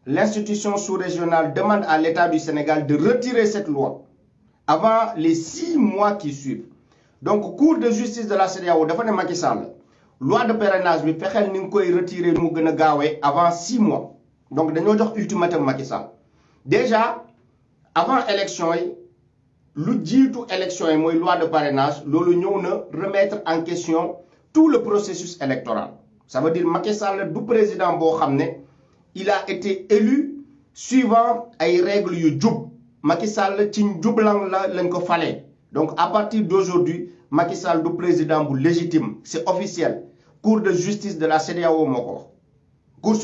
l'institution sous-régionale demande à l'État du Sénégal de retirer cette loi avant les 6 mois qui suivent. Donc, Cour de justice de la CEDEAO dafa ne Macky Sall loi de parrainage bi fexeel ni nga koy retirer mu gën a gaawee avant 6 mois. Donc, dañoo jox ultimatum Macky Sall. Déjà, avant élection yi lu jiitu élection yi mooy loi de parrainage loolu ñëw na remettre en question tout le processus électoral. Ça veut dire Macky Sall du président boo xam ne il a été élu suivant ay règles yu jub Macky Sall ci njublang la lañ ko falee. Donc à partir d'aujourd'hui Macky Sall du président bu légitime c'est officiel. Cour de justice de la CEDEAO moo ko wax. Cour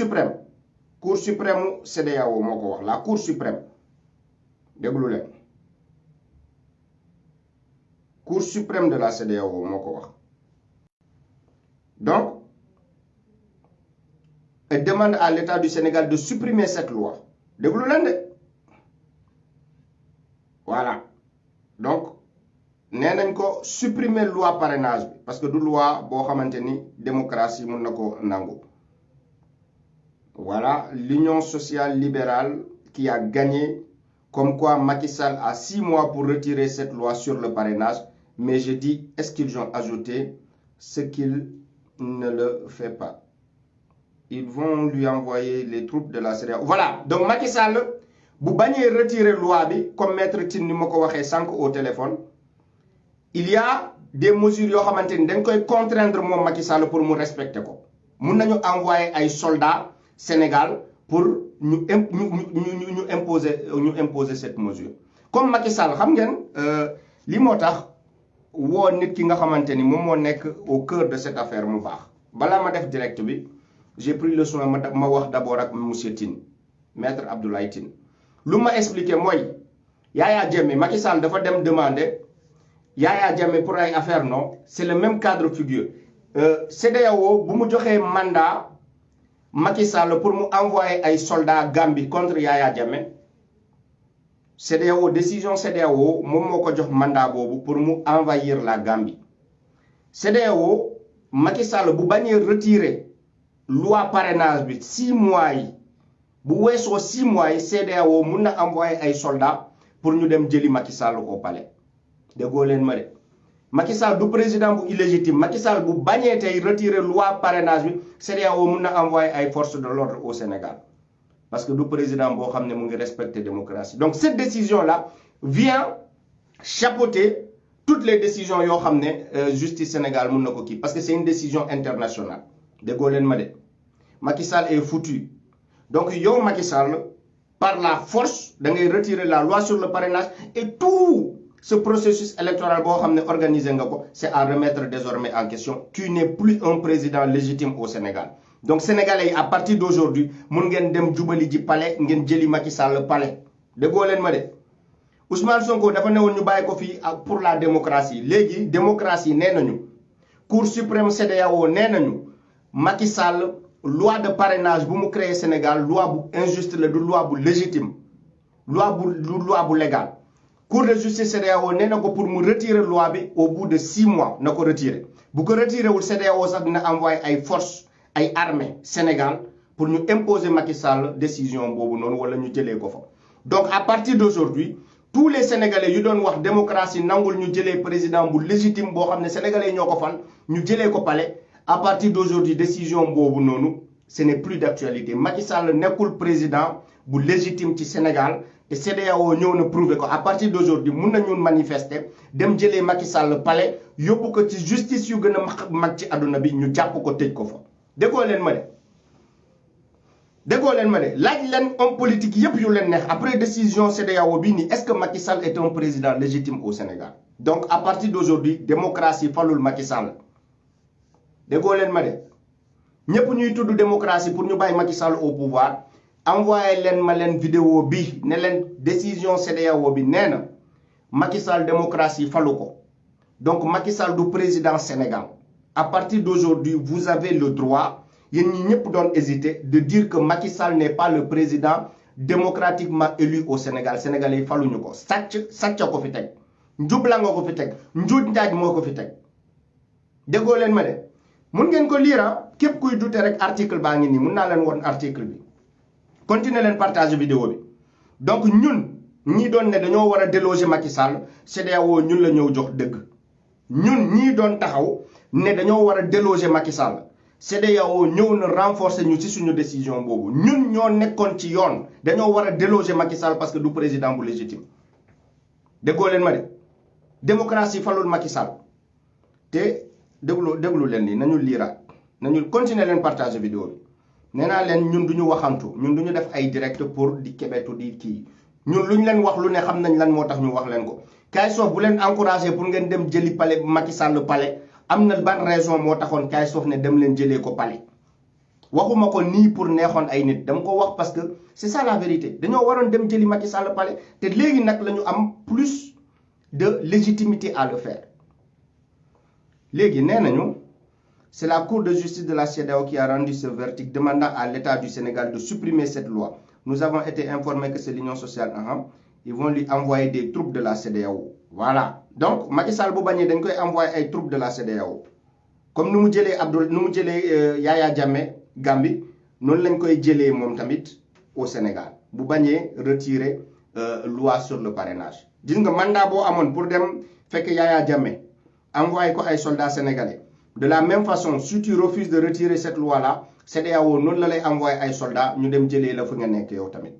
suprême CEDEAO moo ko wax la Cour suprême déglu leen Cour suprême de la CEDEAO moo ko wax. Donc elle demande à l'État du Sénégal de supprimer cette loi déglu leen de voilà donc nee nañ ko supprimer loi parrainage bi parce que du loi boo xamante ni démocratie mun na ko nangu. Voilà l'Union sociale libérale qui a gagné, comme quoi Macky Sall a 6 mois pour retirer cette loi sur le parrainage. Mais je dis, est-ce qu'ils ont ajouté ce qu'il ne le fait pas? Ils vont lui envoyer les troupes de la CEDEAO. Voilà, donc Macky Sall, bu bañee retirer loi bi, comme maître Tine ni ma ko waxee sànq au téléphone, il y a des mesures yoo xamante ni dañ koy contraindre moom Macky Sall pour mu respecter ko. Mun nañu envoyer ay soldats Sénégal pour ñu imposer cette mesure. Comme Macky Sall xam ngeen li moo tax woo nit ki nga xamante ni moom moo nekk au cœur de cette affaire mu baax. Balaa ma def direct bi j'ai pris le soin ma wax d'abord ak monsieur Tine maître Abdoulaye Tine lu ma expliqué mooy Yaya Jammeh Macky Sall dafa dem demander Yaya Jammeh pour ay affaire non c'est le même cadre figure CEDEAO bu mu joxee mandat Macky Sall pour mu envoyer ay soldats Gambie contre Yaya Jammeh CEDEAO décision CEDEAO moom moo ko jox mandat boobu pour mu envahir la Gambie CEDEAO Macky Sall bu bañee retirer loi parrainage bi 6 mois yi bu weesoo 6 mois yi CEDEAO mun na envoyer ay soldats pour ñu dem jëli Macky Sall au palais déggoo leen ma de Macky Sall du président bu illégitime Macky Sall bu bañee tey retirer loi parrainage bi CEDEAO mun na envoyer ay forces de l'ordre au Sénégal parce que du président boo xam ne mu ngi respecter démocratie. Donc cette décision là vient chapeauter toutes les décisions yoo xam ne justice Sénégal mun na ko kii parce que c'est une décision internationale déggoo leen ma de Macky Sall est foutu. Donc yow Macky Sall par la force da ngay retirer la loi sur le parrainage et tout ce processus électoral boo xam ne organisé nga ko c'est à remettre désormais en question. Tu n'es plus un président légitime au Sénégal. Donc sénégalais yi à partir d'aujourd'hui mun ngeen dem jubali ji palais ngeen jëli Macky Sall palais déggoo leen ma de Ousmane Sonko dafa newoon ñu bàyyi ko fii pour la démocratie léegi démocratie nee nañu Cour suprême CEDEAO nee nañu Macky Sall loi de parrainage bu mu créé Sénégal loi bu injuste la du loi bu légitime loi bu légal. Cour de justice CEDEAO nee na ko pour mu retirer loi bi au bout de 6 mois na ko retirer bu ko retirer wul CEDEAO sax dina envoyer ay forces ay armée Sénégal pour ñu imposer Macky Sall décision boobu noonu wala ñu jëlee ko fa. Donc à partir d'aujourd'hui tous les Sénégalais yu doon wax démocratie nangul ñu jëlee président bu légitime boo xam ne Sénégalais ñoo ko fal ñu jëlee ko palais à partir d'aujourd'hui décision boobu noonu ce n'est plus d'actualité. Macky Sall nekkul président bu légitime ci Sénégal et CEDEAO ñëw na prouver ko à partir d'aujourd'hui mun nañu manifester dem jëlee Macky Sall palais yóbbu ko ci justice yu gën a mag ci àdduna bi ñu jàpp ko tëj ko fa. déggoo leen ma de laaj leen homme politique yépp yu leen neex après décision CEDEAO bi nii est-ce que Macky Sall est un président légitime au Sénégal. Donc à partir d'aujourd'hui démocratie falul Macky Sall déggoo leen ma de ñépp ñuy tudd démocratie pour ñu bàyyi Macky Sall au pouvoir envoyé leen ma leen vidéo bi ne leen décision CEDEAO bi nee na Macky Sall démocratie falu ko donc Macky Sall du président Sénégal. À partir d'aujourd'hui, vous avez le droit, yéen ñi ñëpp doon hésiter, de dire que Macky Sall n'est pas le président démocratiquement élu au Sénégal. Sénégalais yi faluñu ko sàcc ko fi teg njubla nga ko fi teg njuuj njaaj moo ko fi teg déggoo leen ma de mun ngeen ko lire képp kuy dute rek article baa ngi nii mun naa leen woon article bi continuer leen partager vidéo bi donc ñun ñi doon ne dañoo war a déloger Macky Sall CEDEAO ñun la ñëw jox dëgg ñun ñii doon taxaw ne dañoo war a déloger Macky Sall CEDEAO ñëw na renforcer ñu ci suñu décision boobu ñun ñoo nekkoon ci yoon dañoo war a déloger Macky Sall parce que du président bu légitime déggoo leen ma de démocratie falul Macky Sall te déglu leen ni nañu liiraat nañu continuer leen partager vidéo bi nee naa leen ñun duñu waxantu ñun duñu def ay direct pour di kebetu di kii ñun luñ leen wax lu ne xam nañ lan moo tax ñu wax leen ko Kayz-Fof bu leen encouragé pour ngeen dem jëli palais Macky Sall palais am na ban raison moo taxoon Kayz-Fof ne dem leen jëlee ko palais waxuma ko nii pour neexoon ay nit dama ko wax parce que c'est ça la vérité dañoo waroon dem jëli Macky Sall palais te léegi nag la ñu am plus de légitimité à le faire léegi nee nañu c'est la Cour de justice de la CEDEAO qui a rendu ce verdict demandant à l'État du Sénégal de supprimer cette loi. Nous avons été informés que c'est l'Union sociale, ils vont lui envoyer des troupes de la CEDEAO. Voilà. Donc, Macky Sall bu bañé dañ koy envoyer ay troupes de la CEDEAO. Comme nous jëlé Yaya Jammeh Gambie, non lañ koy jëlé mom tamit au Sénégal. Bu bañé retirer loi sur le parrainage. Gis nga mandat bo amone pour dem fekk Yaya Jammeh envoyer ko ay soldats sénégalais. De la même façon, si tu refuses de retirer cette loi-là, CEDEAO non la lay envoyer ay soldats ñu dem jëlé la fu nga nekk yow tamit.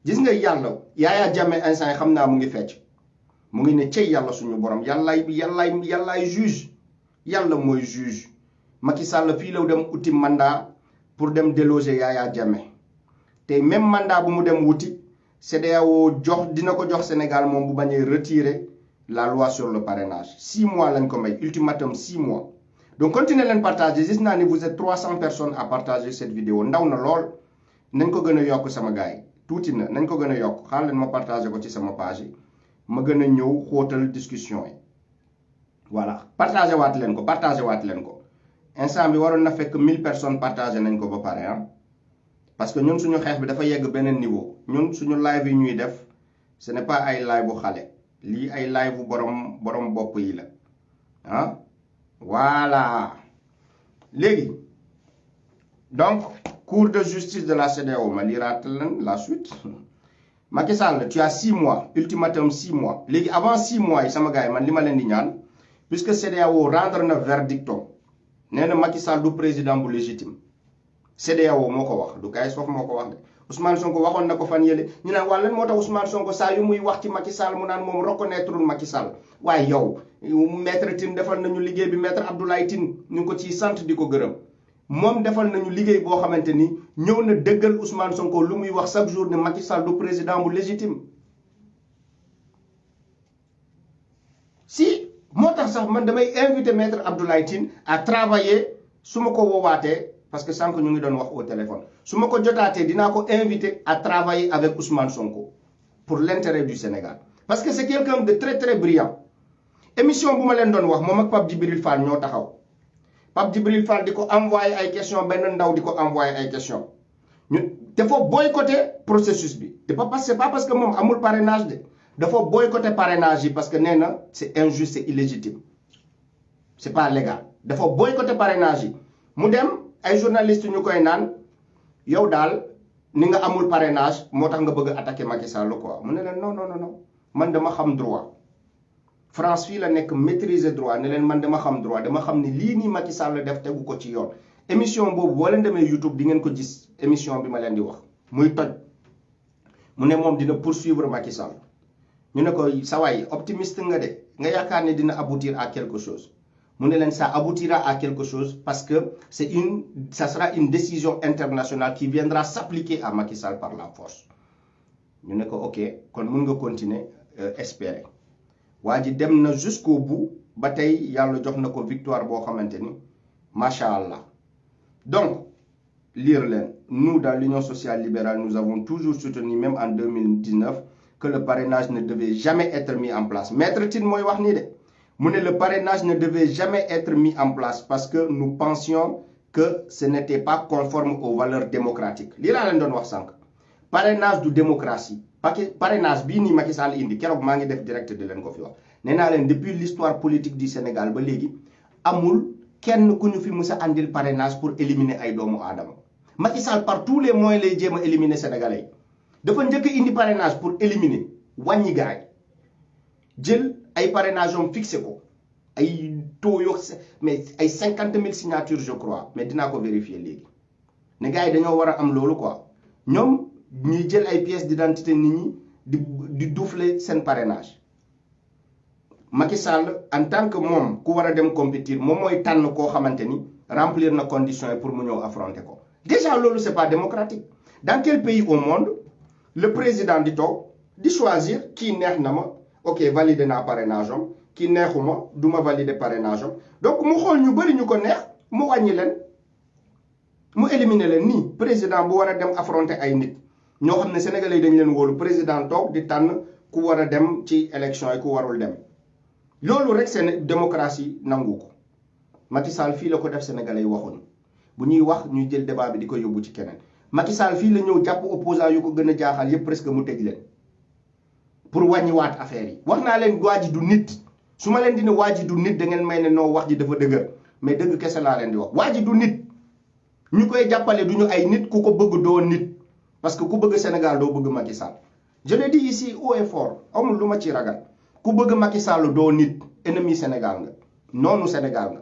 Gis nga Yalla Yaya Jammeh instant xamna mu ngi fecc. Mu ngi ne cey Yalla suñu borom Yalla juge. Yalla moy juge. Macky Sall fi law dem uti mandat pour dem déloger Yaya Jammeh. Té même mandat bu mu dem wuti CEDEAO jox dina ko jox Sénégal mom bu bañé retirer la loi sur le parrainage. 6 mois lañ ko may, ultimatum 6 mois. Donc continuez à partager. Gis naa ni vous êtes 300 personnes à partager cette vidéo. Ndaw na lool nañ ko gëna yok sama gaay. Touti na nañ ko gëna yok. Xaar leen ma partager ko ci sama page. Ma gëna ñëw xóotal discussion yi. Voilà, partager waat leen ko, partager waat leen ko. Instant bi waroon na fekk 1000 personnes partager nañ ko ba paré hein. Parce que ñun suñu xeex bi dafa yegg benen niveau. Ñun suñu live yi ñuy def ce n'est pas ay live bu xalé. Li ay live bu borom bop yi la. Hein? Voilà. Légui. Donc, Cour de justice de la CEDEAO, ma lira la suite. Macky Sall, tu as 6 mois, ultimatum 6 mois. Légui avant 6 mois, sama gaay man lima len di ñaan puisque CEDEAO rendre na verdicton. Néna Macky Sall du président bu légitime. CEDEAO moko wax, du Kayz-Fof moko wax de. Ousmane Sonko waxon nako fan yele ñu naan wa lan motax Ousmane Sonko sa yu muy wax ci Macky Sall mu naan mom reconnaîtreul Macky Sall. Way yow maître Tine defal nañu liggéey bi maître Abdoulaye Tine ñu ko ci sante diko gëreum. Mom defal nañu liggéey bo xamanteni ñew na deggal Ousmane Sonko lu muy wax chaque jour ne Macky Sall du président bu légitime. Si motax sax man damay inviter maître Abdoulaye Tine à travailler suma ko wowaté parce que sank ñu ngi doon wax au téléphone. Suma ko jotaté dina ko inviter à travailler avec Ousmane Sonko pour l'intérêt du Sénégal parce que c'est quelqu'un de très très brillant. Émission bu ma len doon wax mom ak Pape Djibril Fall ñoo taxaw. Pape Djibril Fall diko envoyer ay questions ben ndaw diko envoyer ay questions. Ñu dafa boycotter processus bi. C'est pas parce que mom amul parrainage de. Dafa boycotter parrainage parce que néna c'est injuste et illégitime. C'est pas légal. Dafa boycotter parrainage. Mu dem ay journalistes ñukoy naan yow dal ni nga amul parrainage motax nga bëgg attaquer Macky Sall quoi. Mu ne len non. Man dama xam droit. France fi la nek maîtriser droit ne len man dama xam droit dama xam ni li ni Macky Sall def tegu ko ci yoon. Émission bobu bo len demee YouTube di ngeen ko gis émission bi ma len di wax muy toj mu ne mom dina poursuivre Macky Sall ñu ne ko sa way optimiste nga de nga yaakaar ne dina aboutir à quelque chose mu ne len ça aboutira à quelque chose parce que ça sera une décision internationale qui viendra s'appliquer à Macky Sall par la force ñu ne ko OK kon mën nga continuer espérer waji dem na jusqu'au bout batay yalla jox nako victoire bo xamanteni machallah. Donc lire len nous dans l'Union sociale libérale nous avons toujours soutenu même en 2019 que le parrainage ne devait jamais être mis en place. Maître Tine moy wax ni de mu ne le parrainage ne devait jamais être mis en place parce que nous pensions que ce n'était pas conforme aux valeurs démocratiques. Li la len don wax sank parrainage du démocratie. Parrainage bi ni Macky Sall indi kérok ma ngi def direct de len ko fi wax néna len depuis l'histoire politique du Sénégal ba légui amul kenn ku ñu fi mësa andil parrainage pour éliminer ay doomu adama Macky Sall par tous les moyens lay jéem a éliminer sénégalais dafa njëkk indi parrainage pour éliminer wàññi gaay jël ay parrainage am fixé ko ay taux yoo mais ay 50 000 signatures je crois mais dinaa ko vérifier léegi ne gars yi dañoo war a am loolu quoi ñoom ñuy jël ay pièces d'identité nit ñi di doufler seen parrainage Macky Sall en tant que moom ku war a dem compétir moom mooy tànn koo xamante ni remplir na conditions yi pour mu ñëw affronter ko déjà loolu c'est pas démocratique dans quel pays au monde le président di toog di choisir kii neex na ma ok valider naa parrainage am kii neexuma du ma valider parrainage am donc mu xool ñu bëri ñu ko neex mu wàññi leen mu éliminer leen nii président bu war a dem affronter ay nit ñoo xam ne sénégalais yi dañ leen wóolu président toog di tànn ku war a dem ci élection yi ku warul dem loolu rek seen démocratie nangu ko Macky Sall fii la ko def sénégalais yi waxuñu bu ñuy wax ñuy jël débat bi di ko yóbbu ci keneen Macky Sall fii la ñëw jàpp opposant yu ko gën a jaaxal yépp presque mu tëj leen pour wàññiwaat affaire yi wax naa leen waa ji du nit su ma leen di ne waa ji du nit da ngeen may ne noo wax ji dafa dëgër mais dëgg kese laa leen di wax waa ji du nit ñu koy jàppale du ñu ay nit ku ko bëgg doo nit parce que ku bëgg Sénégal doo bëgg Macky Sall je le dis ici haut et fort amul lu ma ci ragal ku bëgg Macky Sall doo nit ennemi Sénégal nga noonu Sénégal nga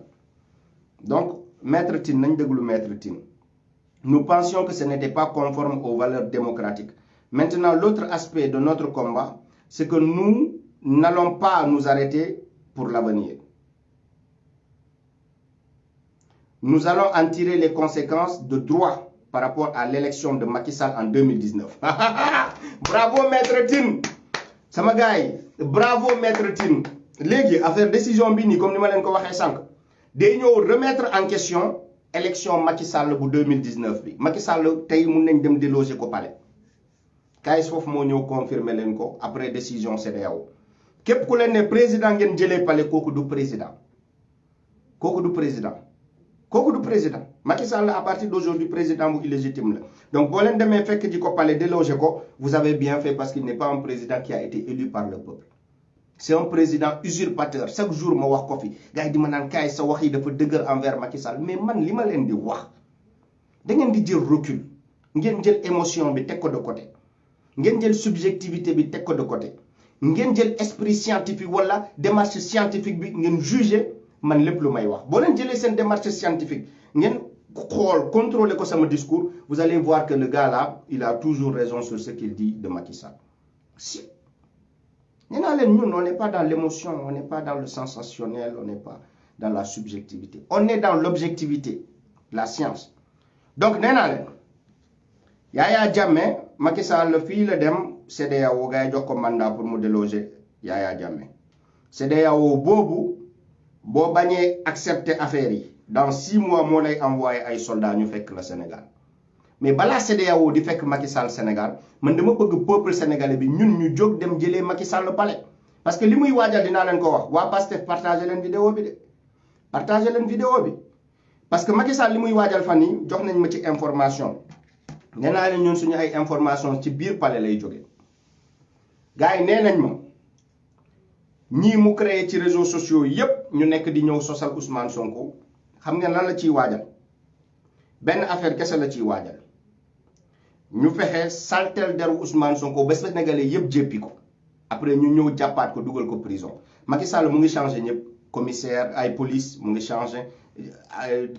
donc maître Tine nañ déglu maître Tine nous pensions que ce n'était pas conforme aux valeurs démocratiques maintenant l'autre aspect de notre combat c'est que nous n'allons pas nous arrêter pour l'avenir. Nous allons en tirer les conséquences de droit par rapport à l'élection de Macky Sall en 2019. Bravo maître Tine sama gars yi bravo maître Tine léegi affaire décision bi nii comme ni ma leen ko waxee sànq day ñëw remettre en question élection Macky Sall bu 2019 bi Macky Sall tey mun nañ dem déloger ko palais kayis foofu moo ñëw confirmer leen ko après décision CEDEAO képp ku leen ne président ngeen jëlee palais kooku du président kooku du président kooku du président Macky Sall à partir d'aujourd'hui président bu illégitime la donc boo leen demee fekk ji ko palais déloger ko vous avez bien fait parce qu'il n'est pas un président qui a été élu par le peuple c'est un président usurpateur chaque jour ma wax ko fi gars yi di ma naan kaay sa wax yi dafa dëgër envers Macky Sall mais man li ma leen di wax da ngeen di jël recul ngeen jël émotion bi teg ko de côté ngeen jël subjectivité bi teg ko de côté ngeen jël esprit scientifique wala démarche scientifique bi ngeen juger man lépp lu may wax boo leen jëlee seen démarche scientifique ngeen xool contrôler ko sama discours vous allez voir que le gars là il a toujours raison sur ce qu'il dit de Macky Sall si nee naa leen ñun on n'est pas dans l'émotion on n'est pas dans le sensationnel on n'est pas dans la subjectivité on est dans l'objectivité la science donc nee naa leen Yaya Jammeh Macky Sall fii la dem CEDEAO gars yi jox ko mandat pour mu déloger Yaya Jammeh CEDEAO boobu boo bañee accepter affaire yi dans 6 mois moo lay envoyer ay soldats ñu fekk la Sénégal mais balaa CEDEAO di fekk Macky Sall Sénégal man dama bëgg peuple sénégalais bi ñun ñu jóg dem jëlee Macky Sall palais parce que li muy waajal dinaa leen ko wax waa Pastef partager leen vidéo bi de partager leen vidéo bi parce que Macky Sall li muy waajal fan yi jox nañ ma ci information nee naa leen ñun suñu ay information ci biir palais lay jóge gars yi nee nañ ma ñii mu créé ci réseaux sociaux yépp ñu nekk di ñëw sosal Ousmane Sonko xam ngeen lan la ciy waajal benn affaire kese la ciy waajal ñu fexe saltel deru Ousmane Sonko ba Sénégalais yépp jéppi ko après ñu ñëw jàppaat ko dugal ko prison Macky Sall mu ngi changé ñëpp commissaire ay police mu ngi changé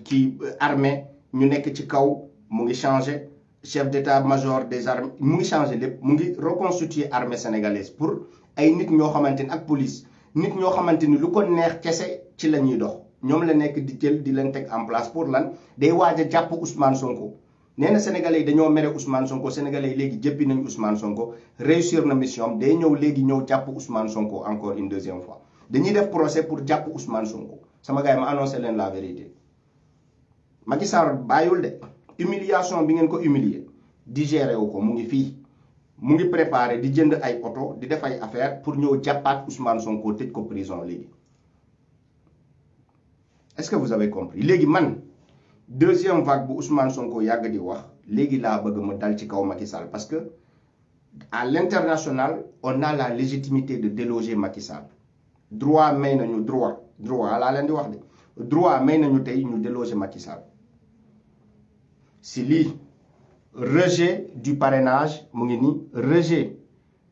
kii armée ñu nekk ci kaw mu ngi changé chef d'état-major des armées mu ngi changé lépp mu ngi reconstituer armée sénégalaise pour ay nit ñoo xamante ni ak police nit ñoo xamante ni lu ko neex kese ci la ñuy dox ñoom la nekk di jël di leen teg en place pour lan day waaj a jàpp Ousmane Sonko nee na sénégalais yi dañoo mere Ousmane Sonko sénégalais yi léegi jëppi nañu Ousmane Sonko réussir na mission am day ñëw léegi ñëw jàpp Ousmane Sonko encore une deuxième fois dañuy def procès pour jàpp Ousmane Sonko sama gars yi ma annoncé leen la vérité Macky Sall bàyyul de humiliation bi ngeen ko humilier digéré wu ko mu ngi fii mu ngi préparé di jënd ay oto di def ay affaire pour ñëw jàppaat Ousmane Sonko tëj ko prison léegi est-ce que vous avez compris léegi man deuxième vague bu Ousmane Sonko yàgg di wax léegi laa bëgg ma dal ci kaw Macky Sall parce que à l'international on a la légitimité de déloger Macky Sall droit may nañu droit laa leen di wax de droit may nañu tey ñu déloger Macky Sall si lii rejet du parrainage mu ngi nii rejet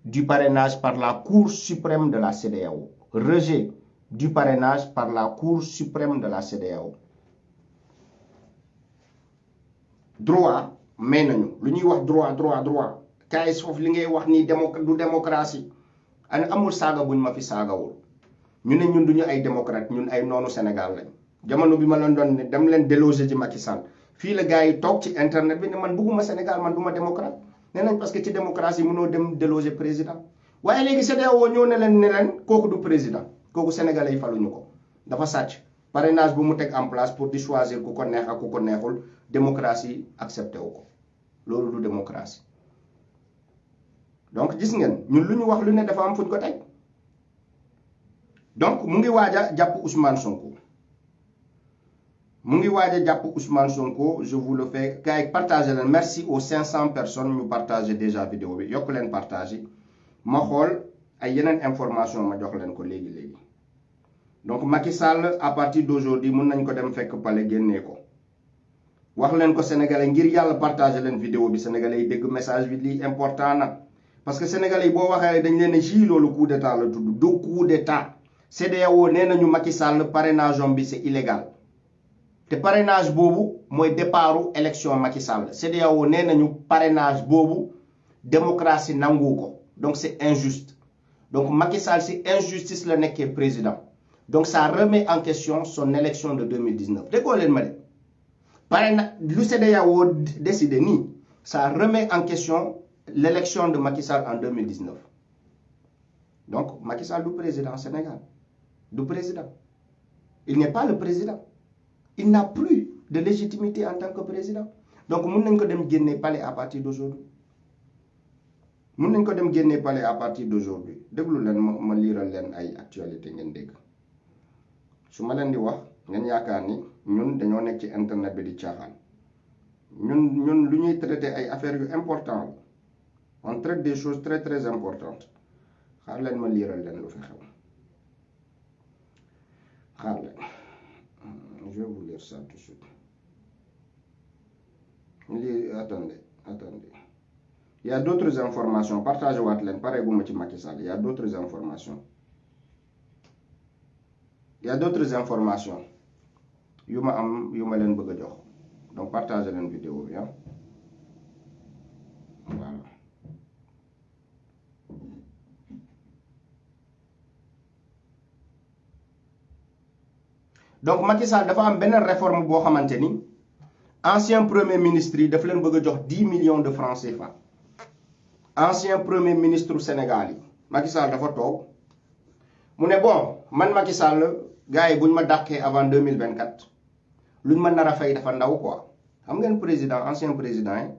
du parrainage par la Cour suprême de la CEDEAO rejet du parrainage par la Cour suprême de la CEDEAO droit may nañu lu ñuy wax droit kaay foofu li ngay wax nii du démocratie an amul saaga buñ ma fi saagawul ñu ne ñun duñu ay démocrate ñun ay noonu Sénégal lañ jamono bi ma leen doon ne dem leen déloger ci Macky Sall fii la gars yi toog ci internet bi ne man bugguma Sénégal man duma démocrate nee nañ parce que ci démocratie mënoo dem déloger président waaye léegi CEDEAO ñëw ne leen kooku du président kooku sénégalais yi faluñu ko dafa sàcc parrainage bu mu teg en place pour di choisir ku ko neex ak ku ko neexul démocratie accepté wu ko loolu du démocratie donc gis ngeen ñun lu ñu wax lu ne dafa am fuñ ko teg donc mu ngi waaj a jàpp Ousmane Sonko mu ngi waaj a jàpp Ousmane Sonko je vous le fais gars yi partagé leen merci aux 500 personnes ñu partagé déjà vidéo bi yokk leen partagé ma xool ay yeneen information ma jox leen ko léegi donc Macky Sall à partir d'aujourd'hui mun nañ ko dem fekk palais génnee ko wax leen ko sénégalais ngir yàlla partagé leen vidéo bi sénégalais yi dégg message bi lii important na parce que sénégalais yi boo waxee dañ leen ne ji loolu coup d'état la tudd du coup d'état CEDEAO nee nañu Macky Sall parrainage bi c'est illégal te parrainage boobu mooy départu élection Macky Sall CEDEAO nee nañu parrainage boobu démocratie nangu ko donc c'est injuste donc Macky Sall si injustice la nekkee président donc ça remet en question son élection de 2019 déggoo leen ma de parrainage lu CEDEAO décidé nii ça remet en question l'élection de Macky Sall en 2019 donc Macky Sall du président Sénégal du président il n'est pas le président il n'a plus de légitimité en tant que président donc mun nañ ko dem génne palais à partir d'aujourd'hui mun nañ ko dem génne palais à partir d'aujourd'hui déglu leen ma liiral leen ay actualité ngeen dégg su ma leen di wax ngeen yaakaar ni ñun dañoo nekk ci internet bi di caaxaan ñun lu ñuy traité ay affaires yu important on traite des choses très très importantes xaar leen ma liiral leen lu fi xew xaar leen je vais vous lire ça tout de suite attendez il y a d'autres informations partagez waat leen pare gu ma ci Macky Sall il y a d'autres informations yu ma am yu ma leen bëgg a jox donc partagez leen vidéo bi voilà donc Macky Sall dafa am benn réforme boo xamante ni ancien premier ministre yi daf leen bëgg a jox 10 millions de francs CFA ancien premier ministre Sénégal yi Macky Sall dafa toog mu ne bon man Macky Sall gars yi buñ ma dàqee avant 2024 luñ ma nar a fay dafa ndaw quoi xam ngeen président ancien président yi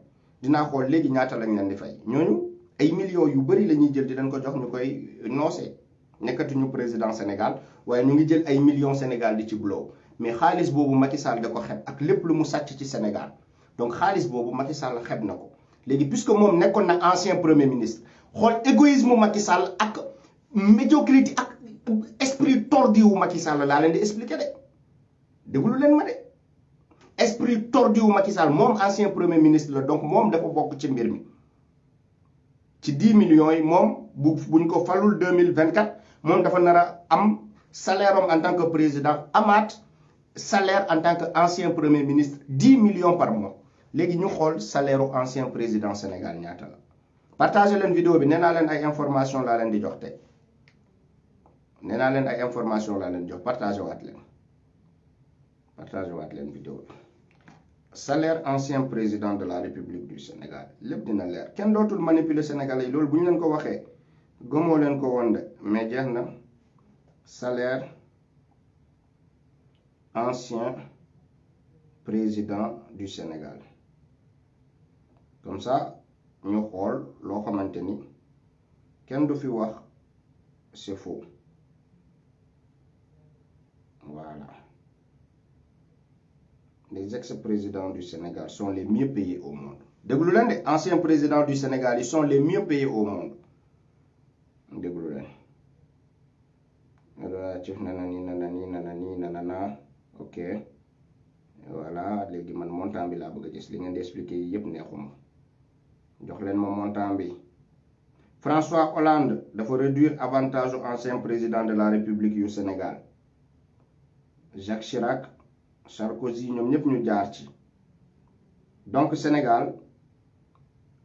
dinaa xool léegi ñaata lañ leen di fay ñooñu ay millions yu bëri la ñuy jël di leen ko jox ñu koy noosee nekkatuñu président Sénégal waaye ñu ngi jël ay millions Sénégal di ci blow mais xaalis boobu Macky Sall da ko xeb ak lépp lu mu sàcc ci Sénégal donc xaalis boobu Macky Sall xeb na ko léegi puisque moom nekkoon na ancien premier ministre xool égoïsme Macky Sall ak médiocrité ak esprit tordu wu Macky Sall laa leen di expliquer de déglu leen ma de esprit tordu wu Macky Sall moom ancien premier ministre la donc moom dafa bokk ci mbir mi ci 10 millions yi moom buñ ko falul 2024 moom dafa nar a am salaire am en tant que président amaat salaire en tant que ancien premier ministre 10 millions par mois léegi ñu xool salaire u ancien président Sénégal ñaata la partagé leen vidéo bi nee naa leen ay information laa leen di jox tey nee naa leen ay information laa leen jox partagé waat leen vidéo bi salaire ancien président de la République du Sénégal lépp dina leer kenn dootul manipuler Sénégalais yi loolu bu ñu leen ko waxee gëmoo leen ko woon de mais jeex na salaire ancien président du Sénégal comme ça ñu xool loo xamante ni kenn du fi wax c'est faux voilà les ex-présidents du Sénégal sont les mieux payés au monde déglu leen de anciens présidents du Sénégal ils sont les mieux payés au monde déglu leen cif nanana ok voilà léegi man montant bi laa bëgg a gis li ngeen di expliquer yëpp neexuma leen ma montant bi. François Hollande dafa réduire avantage ancien président de la République du Sénégal. Jacques Chirac Sarkozy ñoom ñëpp ñu jaar ci. Donc Sénégal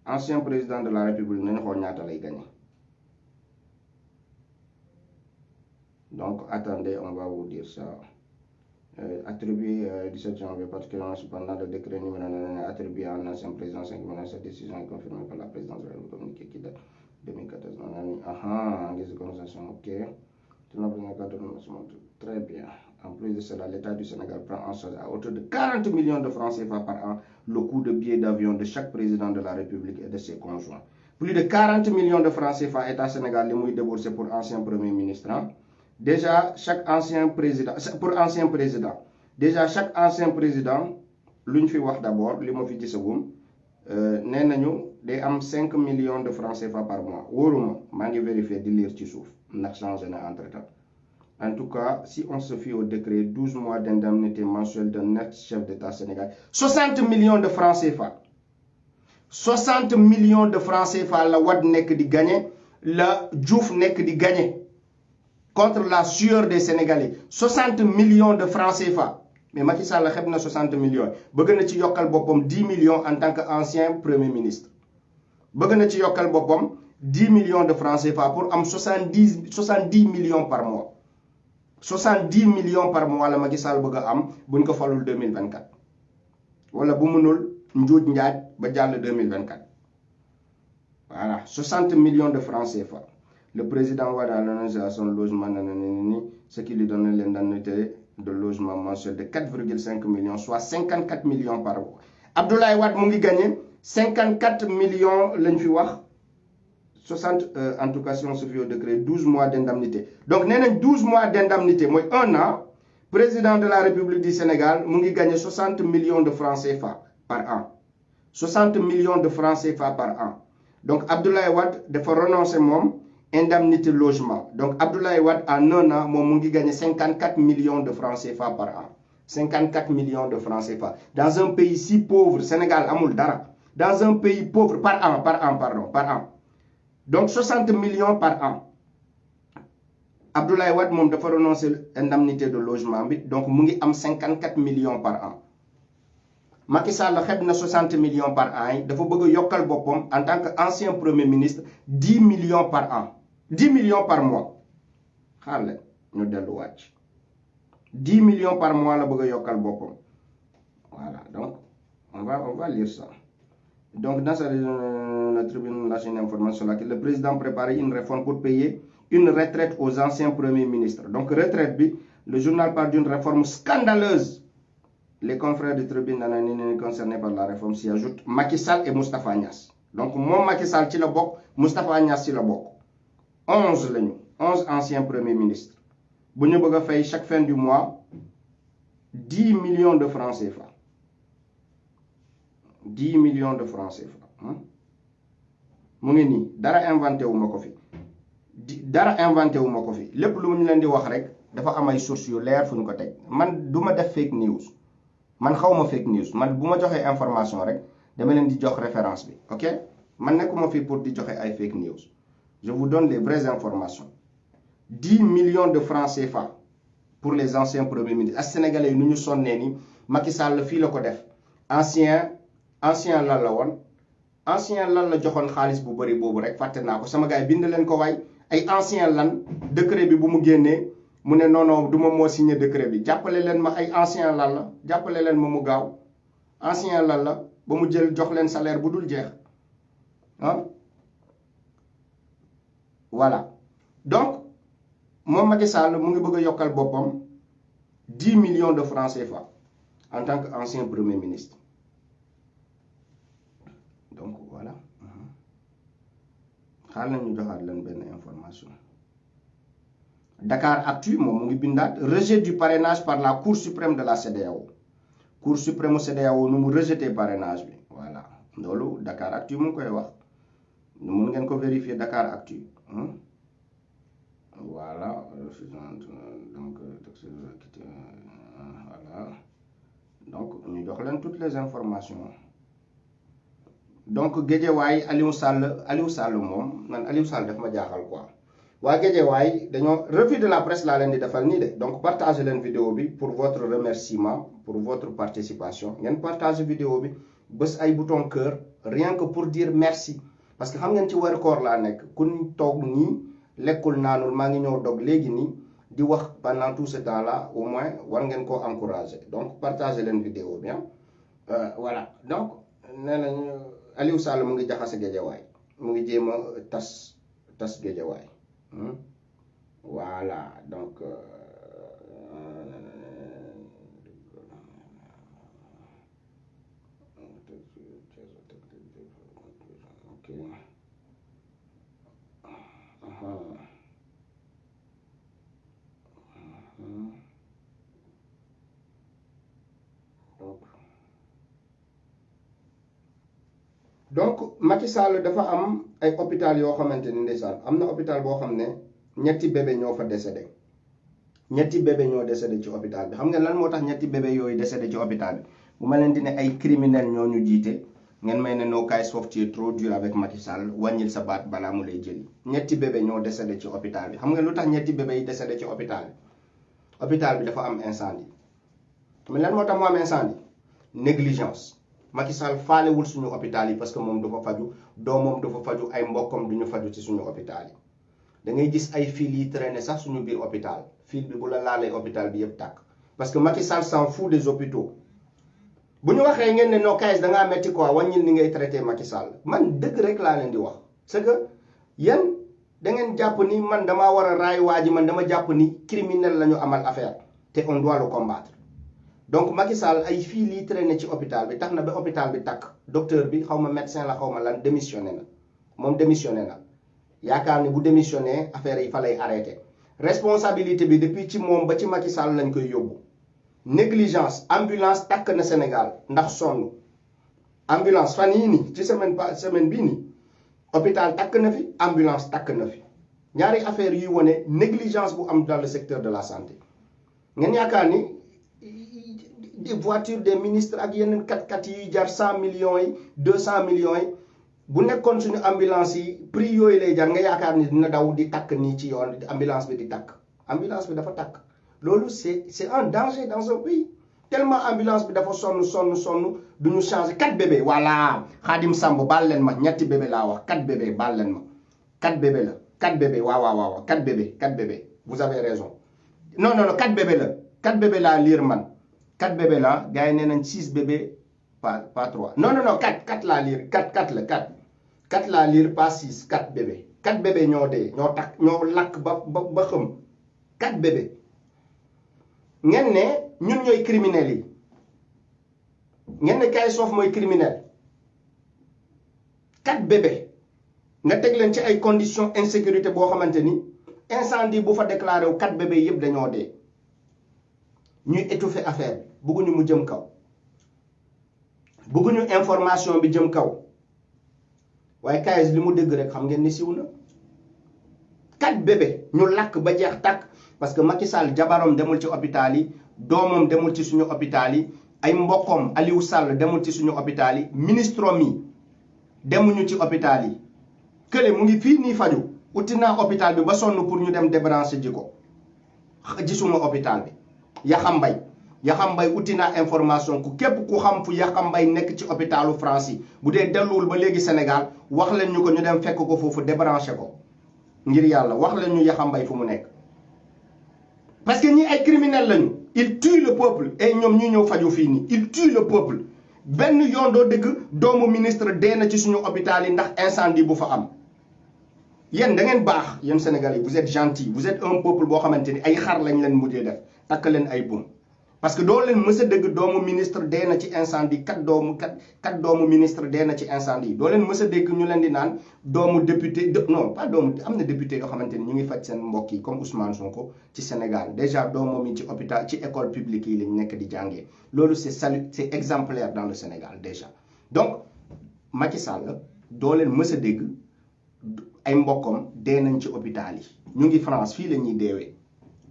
ancien président de la République nañu xool ñaata lay gagné. Donc attendez, on va vous dire ça. Attribué 17 janvier, particulièrement cependant le décret numéro 9 attribué à un ancien président 5 mois, cette décision est confirmée par la présidence de la République qui date 2014. En guise de conversation, ok. Très bien. En plus de cela, l'État du Sénégal prend en charge à hauteur de 40 millions de francs CFA par an le coût de billets d'avion de chaque président de la République et de ses conjoints. Plus de 40 millions de francs CFA, État Sénégal, les mouilles déboursés pour ancien premier ministre. Déjà, chaque ancien président, chaque ancien président, l'une fi wax d'abord, li mo fi gisagum, nee nañu day am 5 millions de francs CFA par mois. Wóoruma, maa ngi vérifier di lire ci suuf, ndax changé na entre-temps. En tout cas, si on se fie au décret, 12 mois d'indemnité mensuelle d'un ex-chef d'État sénégalais, 60 millions de francs CFA. 60 millions de francs CFA la Wade nekk di gagné, la Diouf nekk di gagné. Contre la sueur des Sénégalais. 60 millions de francs CFA. Mais Macky Sall xeb na 60 millions. Bëgg na ci yokkal boppam 10 millions en tant qu'ancien premier ministre. Bëgg na ci yokkal boppam 10 millions de francs CFA pour am 70 millions par mois. 70 millions par mois la Macky Sall bëgg am buñ ko falul 2024. Wala bu mënul njuuj njaaj ba jàll 2024. Voilà, 60 millions de francs CFA. Le président Wade a annoncé à son logement, ce qui lui donne l'indemnité de logement mensuel de 4,5 millions, soit 54 millions par mois. Abdoulaye Wade mu ngi gagné 54 millions lañ fi wax 60 en tout cas si on se fie au décret 12 mois d'indemnité. Donc nee nañ 12 mois d'indemnité mooy 1 an président de la République du Sénégal mu ngi gagné 60 millions de francs CFA par an. 60 millions de francs CFA par an. Donc Abdoulaye Wade dafa renoncer moom indemnité logement. Donc Abdoulaye Wade en 1 an moom mu ngi gagné 54 millions de francs CFA par an. 54 millions de francs CFA. Dans un pays si pauvre, Sénégal amul dara. Dans un pays pauvre par an. Donc 60 millions par an. Abdoulaye Wade moom dafa renoncer indemnité de logement bi donc mu ngi am 54 millions par an. Macky Sall xeb na 60 millions par an yi dafa bëgg yokkal boppam en tant qu'ancien premier ministre 10 millions par an. 10 millions par mois. Xaar leen ñu delluwaat ci 10 millions par mois la bëgg yokkal boppam. Voilà, donc on va lire ça. Donc dans la tribune lâche une information là que le président préparait une réforme pour payer une retraite aux anciens premiers ministres. Donc retraite bi, le journal parle d'une réforme scandaleuse. Les confrères de tribune concernés par la réforme s'y ajoutent Macky Sall et Moustapha Niasse. Donc moom Macky Sall ci la bokk, Moustapha Niasse ci la bokk. 11 lañu, 11 anciens premiers ministres. Bu ñu bëgg a fay chaque fin du mois 10 millions de francs CFA. 10 millions de francs CFA. Mu ngi nii dara inventé wu ma ko fi. Lépp lu ñu leen di wax rek dafa am ay sources yu leer fu ñu ko teg. Man du ma def fake news. Man xawma fake news. Man bu ma joxee information rek dama leen di jox référence bi. OK? Man nekkuma fi pour di joxe ay fake news. Je vous donne les vraies informations. 10 millions de francs CFA pour les anciens premiers ministres. As Sénégalais nu ñu sonnee ni Macky Sall fii la ko def. Ancien lan la woon. Ancien lan la joxoon xaalis bu bari boobu rek fàtte naa ko sama gars yi bind leen ko waay ay ancien lan décret bi bu mu génnee mu ne non du ma moo signé décret bi jàppale leen ma ay ancien lan la jàppale leen ma mu gaaw ancien lan la ba mu jël jox leen salaire bu dul jeex ah voilà donc moom Macky Sall mu ngi bëgg a yokkal boppam 10 millions de francs CFA en tant qu'ancien premier ministre. Donc voilà. Xaar nañu joxaat leen benn information. Dakar Actu moom mu ngi bindaat rejet du parrainage par la Cour suprême de la CEDEAO. Cour suprême CEDEAO nu mu rejeté parrainage bi voilà loolu Dakar Actu mu ngi koy wax mun ngeen ko vérifier Dakar Actu. Voilà donc voilà donc ñu jox leen toutes les informations. donc Guédiawaye Aliou Sall moom man Aliou Sall daf ma jaaxal quoi waa Guédiawaye dañoo revue de la presse laa leen di defal nii de donc partagez leen vidéo bi pour votre remerciement pour votre participation ngeen partagez vidéo bi bés ay bouton cœur rien que pour dire merci parce que xam ngeen ci weeru koor laa nekk kun toog nii lekkul naanul maa ngi ñëw dog léegi nii di wax pendant tout ce temps là au moins war ngeen koo encourager donc partagez leen vidéo bi voilà donc nee nañ Aliou Sall mu ngi jaxase Guédiawaye mu ngi jéem a tas Guédiawaye voilà donc ok donc Macky Sall dafa am ay hôpital yoo xamante ni ndeysaan am na hôpital boo xam ne ñetti bébé ñoo fa décédé ñetti bébé ñoo décédé ci hôpital bi xam nga lan moo tax ñetti bébé yooyu décédé ci hôpital bi bu ma leen di ne ay criminels ñoo ñu jiite ngeen may ne no guys foofu tu es trop dur avec Macky Sall wàññil sa baat balaa mu lay jëli ñetti bébé ñoo décédé ci hôpital bi xam nga lu tax ñetti bébé yi décédé ci hôpital bi dafa am incendie mais lan moo tax mu am incendie négligence Macky Sall faalewul suñu hôpital yi parce que moom du fa faju doomam du fa faju ay mbokkam duñu faju ci suñu hôpital yi da ngay gis ay fil yi traîner sax suñu biir hôpital fil bi bu la laalee hôpital bi yëpp tàkk parce que Macky Sall s'en fout des hôpitaux bu ñu waxee ngeen ne noo kayis da ngaa metti quoi wàññil ni ngay traité Macky Sall man dëgg rek laa leen di wax c'est que yéen da ngeen jàpp ni man damaa war a raay waa ji man dama jàpp ni criminel la ñu amal affaire te on doit le combattre donc Macky Sall ay fii lii traîné ci hôpital bi tax na ba hôpital bi takk docteur bi xaw ma médecin la xaw ma lan démissionné na moom démissionné na yaakaar ni bu démissionné affaire yi fa lay arrêté responsabilité bi depuis ci moom ba ci Macky Sall lañ koy yóbbu négligence ambulance takk na Sénégal ndax sonn ambulance fan yii nii ci semaine bii nii hôpital takk na fi ambulance takk na fi ñaari affaire yuy wone négligence bu am dans le secteur de la santé ngeen yaakaar ni des voitures des ministres ak yeneen kat yi jar 100 millions yi 200 millions yi bu nekkoon suñu ambulance yi prix yooyu lay jar nga yaakaar ni dina daw di takk nii ci yoon ambulance bi di takk ambulance bi dafa takk loolu c'est un danger dans un pays tellement ambulance bi dafa sonn duñu changer 4 bébés voilà Khadim Samb baal leen ma ñetti bébé laa wax 4 bébés baal leen ma 4 bébés la 4 bébés waaw 4 bébés vous avez raison non 4 bébés la 4 bébés laa lire man 4 bébés là gars yi nee nañ 6 bébés pas 3 non 4 laa lire 4 la 4 laa lire pas 6 4 bébés 4 bébés ñoo dee ñoo takk ñoo lakk ba xëm 4 bébés ngeen ne ñun ñooy criminels yi ngeen ne Kayz Fof mooy criminel 4 bébés nga teg leen ci ay conditions insécurité boo xamante ni incendie bu fa déclaré wu 4 bébés yëpp dañoo dee ñuy étouffer affaire bi bëgguñu mu jëm kaw bëgguñu information bi jëm kaw waaye Kayz li mu dëgg rek xam ngeen ni siw na 4 bébés ñu lakk ba jeex tàkk parce que Macky Sall jabaram demul ci hôpital yi doomam demul ci suñu hôpital yi ay mbokkom Aliou Sall demul ci suñu hôpital yi ministre mi demuñu ci hôpital yi kële mu ngi fii nii faju uti naa hôpital bi ba sonn pour ñu dem débrancher ji ko gisuma hôpital bi Yaxam Mbaye uti naa information ku képp ku xam fu Yaxam Mbaye nekk ci hôpitalu France yi bu dee delluwul ba léegi Sénégal wax leen ñu ko ñu dem fekk ko foofu débranché ko ngir yàlla wax leen ñu Yaxam Mbaye fu mu nekk parce que ñi ay criminels lañu il tue le peuple et ñoom ñuy ñëw faju fii nii il tue le peuple benn yoon doo dëgg doomu ministre dee na ci suñu hôpital yi ndax incendie bu fa am yéen da ngeen baax yéen Sénégalais vous êtes gentils vous êtes un peuple boo xamante ni ay xar lañ leen mujjee def takk leen ay buum parce que doo leen mës a dëgg doomu ministre dee na ci incendie kat doomu ministre dee na ci incendie doo leen mës a dégg ñu leen di naan doomu député non pas doomu am na député yoo xamante ni ñu ngi faj seen mbokk yi comme Ousmane Sonko ci Sénégal déjà doomam yi ci hôpital ci école publique yi lañ nekk di jàngee loolu c'est exemplaire dans le Sénégal déjà donc Macky Sall doo leen mës a dégg ay mbokkam dee nañ ci hôpital yi ñu ngi France fii la ñuy deewee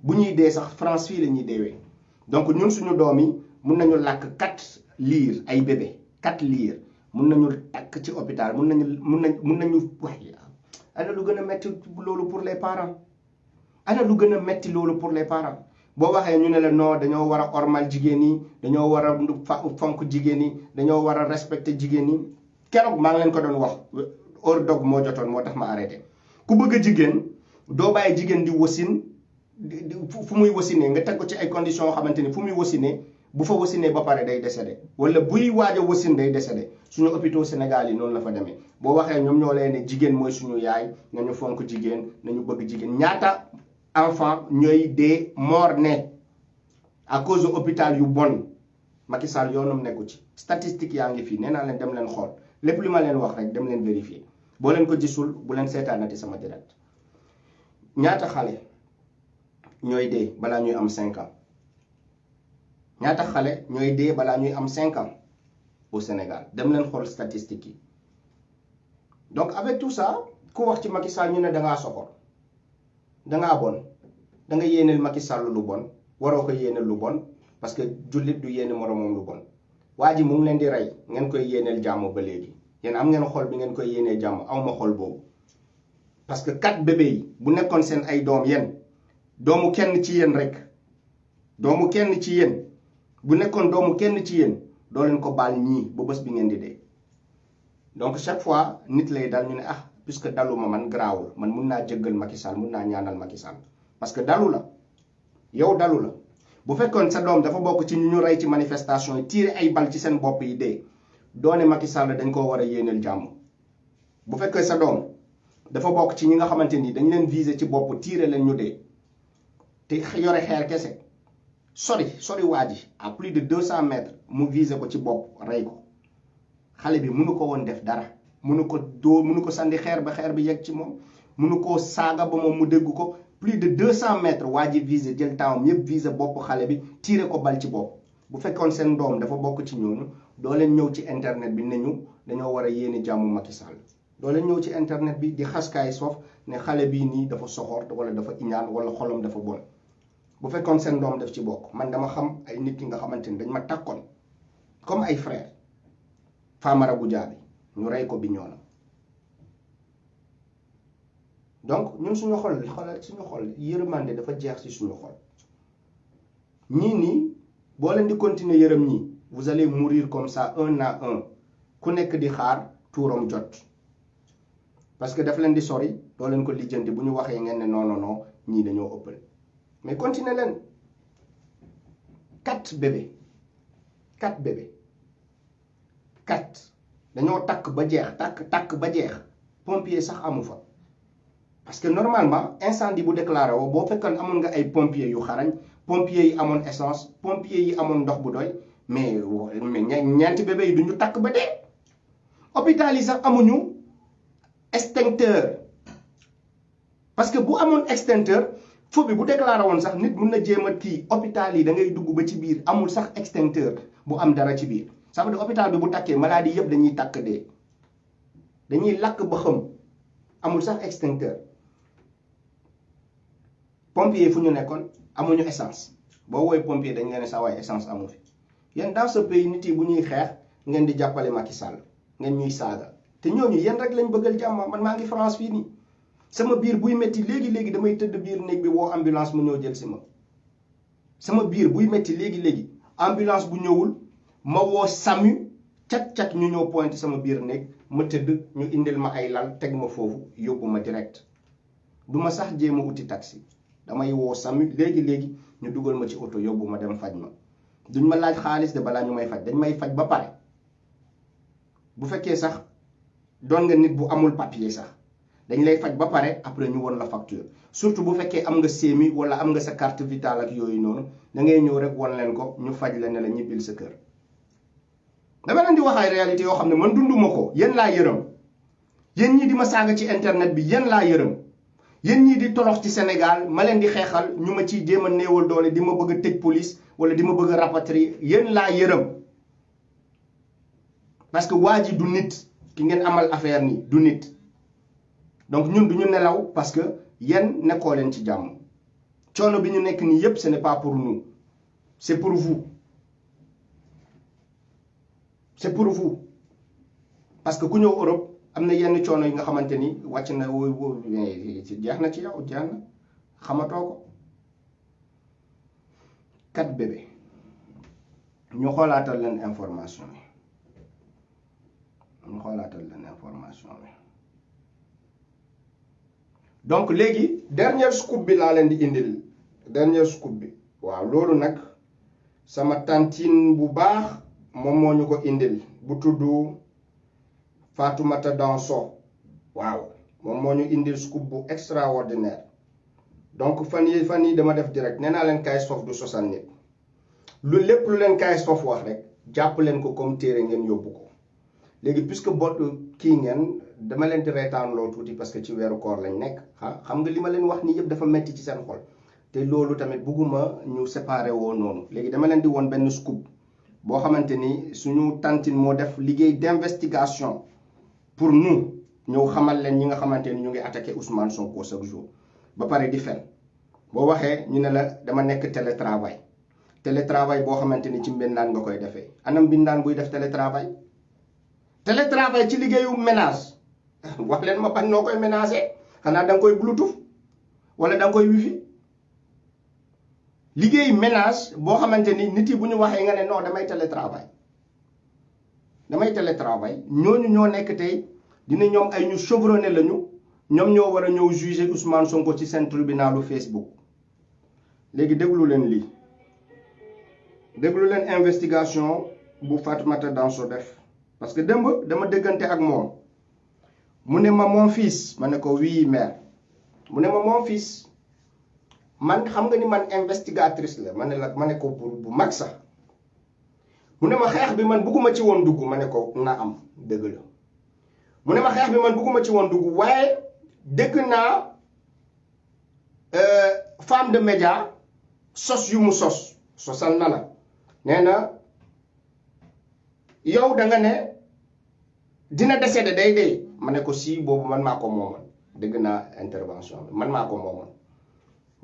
bu ñuy dee sax France fii la ñuy deewee donc ñun suñu doom yi mun nañu làkk 4 liir ay bébé 4 liir mun nañu takk ci hôpital mun nañu wax ana lu gën a metti loolu pour les parents ana lu gën a metti loolu pour les parents boo waxee ñu ne la non dañoo war a ormal jigéen ñi dañoo war a fonk jigéen ñi dañoo war a respecter jigéen ñi keroog maa ngi leen ko doon wax heure dog moo jotoon moo tax ma arrêté ku bëgg a jigéen doo bàyyi jigéen di wasin fu muy wasinee nga teg ko ci ay conditions yoo xamante ni fu muy wasinee bu fa wasinee ba pare day décédé wala buy waaj a wasin day décédé suñu hôpitaux Sénégal yi noonu la fa demee boo waxee ñoom ñoo leen ne jigéen mooy suñu yaay nañu fonk jigéen nañu bëgg jigéen ñaata enfant ñooy dee mort né à cause de hôpital yu bon Macky Sall yoonam nekku ci statistique yaa ngi fii nee naa leen dem leen xool lépp li ma leen wax rek dem leen vérifier boo leen ko gisul bu leen seetaanati sama direct ñaata xale ñooy dee balaa ñuy am 5 ans ñaata xale ñooy dee balaa ñuy am 5 ans au Sénégal dem leen xool statistiques yi donc avec tout ça ku wax ci Macky Sall ñu ne dangaa soxor dangaa bon da nga yéeneel Macky Sall lu bon waroo ko yéeneel lu bon parce que jullit du yéene moromam lu bon waa ji mu ngi leen di rey ngeen koy yéeneel jàmm ba léegi yéen am ngeen xol bi ngeen koy yéenee jàmm awma xol boobu parce que 4 bébé yi bu nekkoon seen ay doom yéen doomu kenn ci yéen rek doomu kenn ci yéen bu nekkoon doomu kenn ci yéen doo leen ko baal ñii ba bés bi ngeen di dee donc chaque fois nit lay dal ñu ne ah puisque daluma man garaawul man mun naa jëggal Macky Sall mun naa ñaanal Macky Sall parce que dalu la yow dalu la bu fekkoon sa doom dafa bokk ci ñu rey ci manifestation yi tiire ay bal ci seen bopp yi dee doone Macky Sall dañ koo war a yéeneel jàmm bu fekkee sa doom dafa bokk ci ñi nga xamante ni dañ leen viser ci bopp tiire leen ñu dee te yore xeer kese sori waa ji à plus de 200 mètres mu viser ko ci bopp rey ko xale bi mënu ko woon def dara mënu ko dóor mënu ko sandi xeer ba xeer bi yegg ci moom mënu koo saaga ba moom mu dégg ko plus de 200 mètres waa ji viser jël temps yëpp viser bopp xale bi tiire ko bal ci bopp bu fekkoon seen doom dafa bokk ci ñooñu doo leen ñëw ci internet bi ne ñu dañoo war a yéene jàmm Macky Sall doo leen ñëw ci internet bi di xaskaay soof ne xale bii nii dafa soxor wala dafa iñaan wala xolam dafa bon bu fekkoon seen doom daf ci bokk man dama xam ay nit yi nga xamante ni dañ ma takkoon comme ay frère Famara Goudiaby ñu rey ko bi ñoona donc ñun suñu xol yërmande dafa jeex ci suñu xol ñii nii boo leen di continuer yërëm ñii vous allez mourir comme ça un à un ku nekk di xaar tuuram jot parce que daf leen di sori doo leen ko lijjanti bu ñu waxee ngeen ne non ñii dañoo ëppal mais continuer leen 4 bébés dañoo takk ba jeex takk ba jeex pompier sax amu fa parce que normalement incendie bu déclaré woo boo fekkoon amoon nga ay pompiers yu xarañ pompiers yi amoon essence pompiers yi amoon ndox bu doy mais ñeenti bébé yi duñu takk ba dee hôpital yi sax amuñu extincteur parce que bu amoon extincteur feu bi bu déclaré woon sax nit mun na jéem a kii hôpital yi da ngay dugg ba ci biir amul sax extincteur bu am dara ci biir ça veut dire hôpital bi bu takkee maladie yëpp dañuy takk dee dañuy lakk ba xam amul sax extincteur pompier fu ñu nekkoon amuñu essence boo woowee pompier dañ leen sa waay essence amu fi yéen dans ce pays nit yi bu ñuy xeex ngeen di jàppale Macky Sall ngeen ñuy saaga te ñooñu yéen rek lañ bëggal jàmm man maa ngi France fii nii sama biir buy metti léegi damay tëdd biir néeg bi woo ambulance mu ñëw jël si ma sama biir buy metti léegi ambulance bu ñëwul ma woo SAMU cat ñu ñëw pointé sama biir néeg ma tëdd ñu indil ma ay lal teg ma foofu yóbbu ma direct du ma sax jéem a uti taxi damay woo SAMU léegi ñu dugal ma ci oto yóbbu ma dem faj ma duñ ma laaj xaalis de balaa ñu may faj dañ may faj ba pare bu fekkee sax doon nga nit bu amul papier sax dañ lay faj ba pare après ñu won la facture surtout bu fekkee am nga CMU wala am nga sa carte vitale ak yooyu noonu da ngay ñëw rek won leen ko ñu faj la ne la ñibbil sa kër dama leen di wax ay réalité yoo xam ne man dunduma ko yéen laa yërëm yéen ñii di ma saaga ci internet bi yéen laa yërëm yéen ñii di torox ci Sénégal ma leen di xeexal ñu ma ciy jéem a néewal doole di ma bëgg a tëj police wala di ma bëgg a rapatrier yéen laa yërëm parce que waa ji du nit ki ngeen amal affaire nii du nit donc ñun duñu nelaw parce que yéen nekkoo leen ci jàmm coono bi ñu nekk nii yépp ce n'est pas pour nous c'est pour vous c'est pour vous parce que ku ñëw Europe am na yenn coono yi nga xamante ni wàcc na jeex na ci yow jeex na xamatoo ko 4 bébé ñu xoolaatal leen information yi donc léegi dernier scoop bi laa leen di indil dernier scoop bi waaw loolu nag sama tantine bu baax moom moo ñu ko indil bu tudd Fatoumata Danso waaw moom moo ñu indil scoop bu extraordinaire donc fan yi dama def direct nee naa leen KS Fof du sosal nit lu lépp lu leen KS Fof wax rek jàpp leen ko comme téere ngeen yóbbu ko léegi puisque bot kii ngeen dama leen di reetaan loo tuuti parce que ci weeru koor lañ nekk xam nga li ma leen wax nii yëpp dafa metti ci seen xol te loolu tamit bugguma ñu séparé woo noonu léegi dama leen di woon benn scoop boo xamante ni suñu tantine moo def liggéey d'investigation pour nous ñëw xamal leen ñi nga xamante ni ñu ngi attaqué Ousmane Sonko chaque jour ba pare di fen boo waxee ñu ne la dama nekk télétravail boo xamante ni ci mbindaan nga koy defee anam mbindaan buy def télétravail ci liggéeyu ménage wax leen ma bañ noo koy ménager xanaa da nga koy bluetooth wala da nga koy wifi liggéeyu ménage boo xamante ni nit yi bu ñu waxee nga ne non damay télétravail ñooñu ñoo nekk tey dina ñoom ay ñu chevronné lañu ñoom ñoo war a ñëw juger Ousmane Sonko ci seen tribunalu Facebook léegi déglu leen lii déglu leen investigation bu Fatoumata Danso def parce que démb dama déggante ak moom mu ne ma mon fils ma ne ko oui mère mu ne ma mon fils man xam nga ni man investigatrice la ma ne ko bu mag sax mu ne ma xeex bi man bugguma ci woon dugg ma ne ko na am dëgg la mu ne ma xeex bi man bugguma ci woon dugg waaye dégg naa femme de média sos yu mu sosal na la nee na yow da nga ne dina décédé day dee ma ne ko si boobu man maa ko moomoon dégg naa intervention bi man maa ko moomoon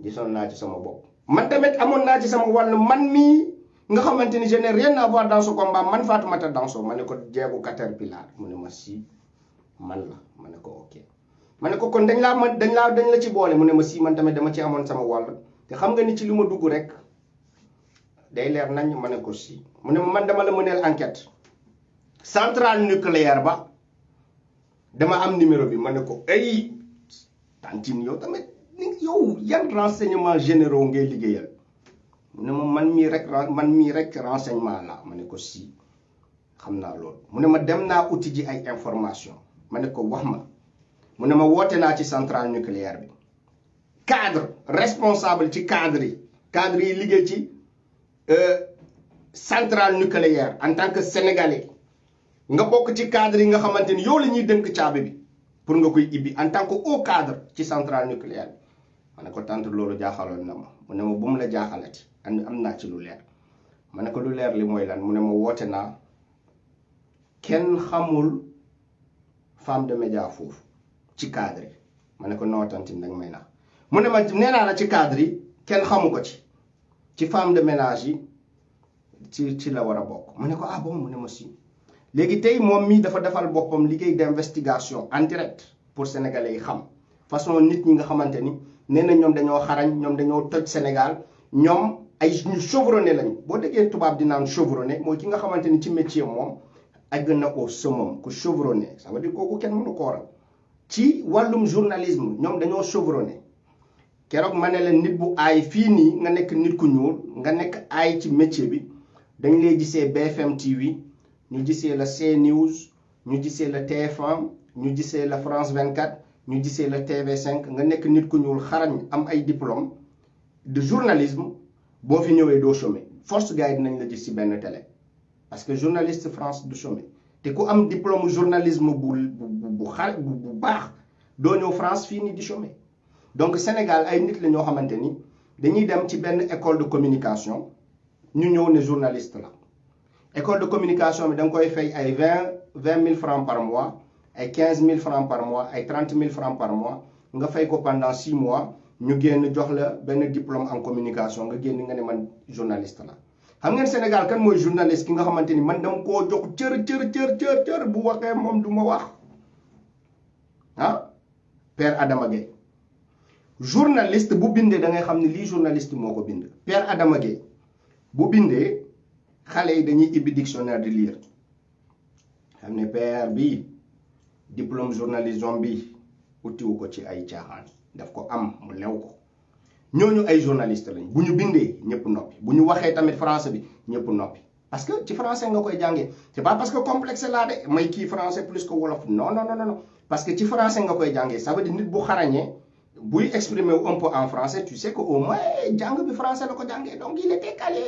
gisoon naa ci sama bopp man tamit amoon naa ci sama wàll man mii nga xamante ni je n'ai rien à voir dans ce combat man Fatoumata Danso ma ne ko jeegu Caterpillar mu ne ma si man la ma ne ko ok ma ne ko kon dañ la ci boole mu ne ma si man tamit dama ci amoon sama wàll te xam nga ni ci li ma dugg rek day leer nañ ma ne ko si mu ne ma man dama la mëneel enquête centrale nucléaire ba dama am numéro bi ma ne ko ay tantine yow tamit yow yan renseignement généraux ngay liggéeyal mu ne ma man mii rek renseignement la ma ne ko si xam naa loolu mu ne ma dem naa uti ji ay information ma ne ko wax ma mu ne ma woote naa ci centrale nucléaire bi cadre responsable ci cadre yi liggéey ci centrale nucléaire en tant que sénégalais nga bokk ci cadre yi nga xamante ni yow la ñuy dënk caabi bi pour nga koy ibbi en tant que haut cadre ci centrale nucléaire bi ma ne ko tant loolu jaaxaloon na ma mu ne ma bu mu la jaaxalati am naa ci lu leer ma ne ko lu leer li mooy lan mu ne ma woote naa kenn xamul femme de média foofu ci cadre yi ma ne ko nootanti nag may nax mu ne ma nee naa la ci cadre yi kenn xamu ko ci femme de ménage yi ci la war a bokk ma ne ko ah bon mu ne ma si léegi tey moom mii dafa defal boppam liggéey d'investigation en direct pour sénégalais yi xam façon nit ñi nga xamante ni nee na ñoom dañoo xarañ ñoom dañoo toj Sénégal ñoom ay ñu chevronné lañu boo déggee tubaab di naan chevronné mooy ki nga xamante ni ci métier moom àgg na au summum ku chevronné ça veut dire kooku kenn mënu ko waral ci wàllum journalisme ñoom dañoo chevronné keroog ma ne leen nit bu aay fii nii nga nekk nit ku ñuul nga nekk aay ci métier bi dañ lay gisee BFM TV ñu gisee la CNews ñu gisee la TF1 ñu gisee la France 24 ñu gisee la TV5 nga nekk nit ku ñuul xarañ am ay diplôme de journalisme boo fi ñëwee doo chômer force gars yi dinañ la gis ci benn télé parce que journaliste France du chômer te ku am diplôme journalisme bu baax doo ñëw France fii nii di chômer donc Sénégal ay nit la ñoo xamante ni dañuy dem ci benn école de communication ñu ñëw ne journaliste la école de communication bi da nga koy fay ay 20 000 francs par mois ay 15 000 francs par mois ay 30 000 francs par mois nga fay ko pendant 6 mois ñu génn jox la benn diplôme en communication nga génn nga ne man journaliste la xam ngeen Sénégal kan mooy journaliste ki nga xamante ni man dama koo jox cër bu waxee moom du ma wax ah Père Adama Gueye journaliste bu bindee da ngay xam ne lii journaliste moo ko bind Père Adama Gueye bu bindee xale yi dañuy ibbi dictionnaire di lire xam ne père bi diplôme journalisme bi utiwu ko ci ay caaxaan daf ko am mu lew ko ñooñu ay journaliste lañ bu ñu bindee ñëpp noppi bu ñu waxee tamit français bi ñëpp noppi parce que ci français nga koy jàngee c'est pas parce que complexe laa de may kii français plus que wolof non parce que ci français nga koy jàngee ça veut dire nit bu xarañee buy exprimer wu un peu en français tu sais que au moins jàng bi français la ko jàngee donc il était calé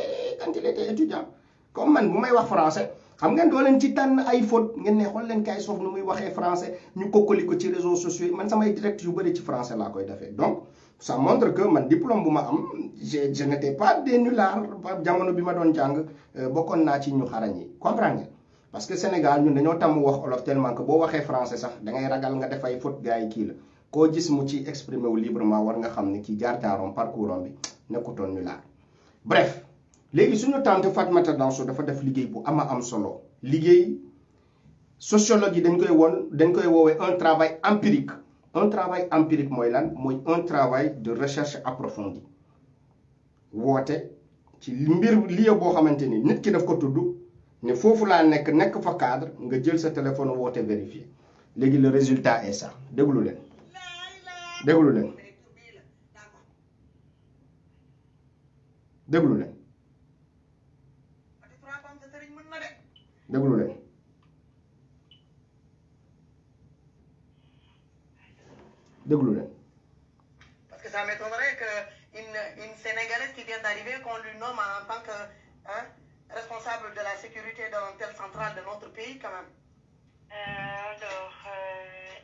quand il était étudiant comme man bu may wax français xam ngeen doo leen ci tànn ay faute ngeen ne xool leen kay soof nu muy waxee français ñu kokkali ko ci réseaux sociaux yi man samay direct yu bëri ci français laa koy defee donc ça montre que man diplôme bu ma am je n'étais pas des nullards jamono bi ma doon jàng bokkoon naa ci ñu xarañ yi comprendre ngeen parce que Sénégal ñun dañoo tàmm wax olof tellement que boo waxee français sax da ngay ragal nga def ay faute gars yi kii la koo gis mu ci exprimer wu librement war nga xam ne kii jaar-jaaroom parcours bi nekkutoon nulard bref léegi suñu tante Fatoumata Danso dafa def liggéey bu am solo liggéey sociologue yi dañ koy woowee un travail empirique mooy lan mooy un travail de recherche approfondie woote ci mbir lieu boo xamante ni nit ki daf ko tudd ne foofu laa nekk fa cadre nga jël sa téléphone woote vérifier léegi le résultat est ça déglu leen déglu leen déglu leen déglu leen déglu leen. Parce que ça m'étonnerait qu'une Sénégalaise qui vient d'arriver, qu'on lui nomme en tant que responsable de la sécurité dans telle centrale de notre pays, quand même.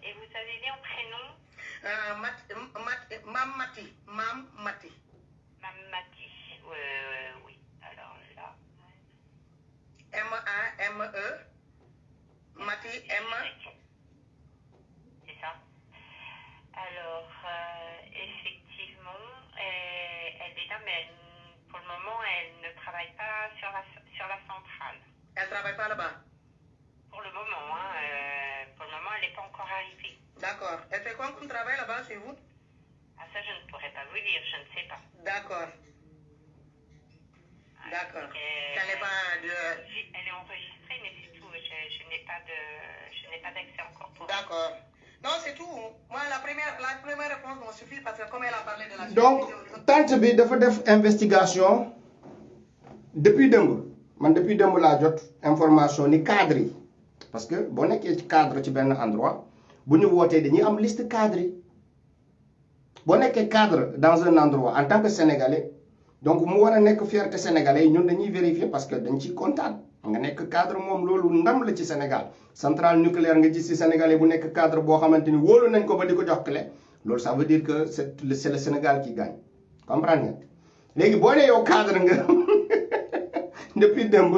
Et vous avez dit un prénom? Mam Mati. Mam Mati, oui. Alors là. M-A-M-E. Mati, M. C'est ça. Alors, effectivement, elle est là, mais pour le moment, elle ne travaille pas sur la centrale. Elle ne travaille pas là-bas? Pour le moment, pour le moment, elle n'est pas encore arrivée. D'accord. Elle fait quoi comme travail là-bas chez vous? Ah, ça, je ne pourrais pas vous dire, je ne sais pas. D'accord. D'accord. Elle est enregistrée, mais c'est tout. Je n'ai pas d'accès encore pour elle. D'accord. Non, c'est tout. Moi, la première réponse me suffit parce que comme elle a parlé de la... Donc, tante bi dafa def investigation depuis démb laa jot information ni cadre yi parce que boo nekkee ci cadre ci benn endroit bu ñu wootee dañuy am liste cadre yi boo nekkee cadre dans un endroit en tant que sénégalais donc mu war a nekk fierté sénégalais yi ñun dañuy vérifier parce que dañ ciy kontaan nga nekk cadre moom loolu ndam la ci Sénégal centrale nucléaire nga gis ci sénégalais bu nekk cadre boo xamante ni wóolu nañ ko ba di ko jox clé loolu ça veut dire que c'est le Sénégal qui gagne comprendre ngeen léegi boo nee yow cadre nga depuis démb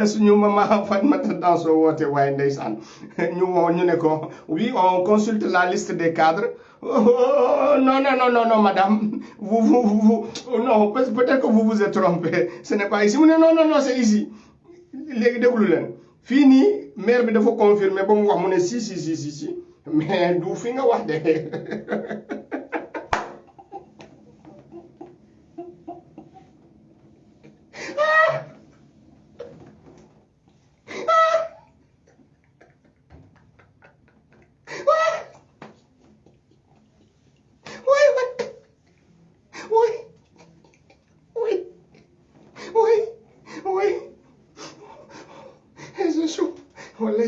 suñu maman Fatoumata Danso woote waaye ndeysaan ñu woo ñu ne ko oui on consulte la liste des cadres non madame vous non peut-être que vous vous êtes trompé ce n'est pas ici mu ne non c'est ici léegi déglu leen fii nii maire bi dafa confirmer ba mu wax mu ne si mais du fi nga wax de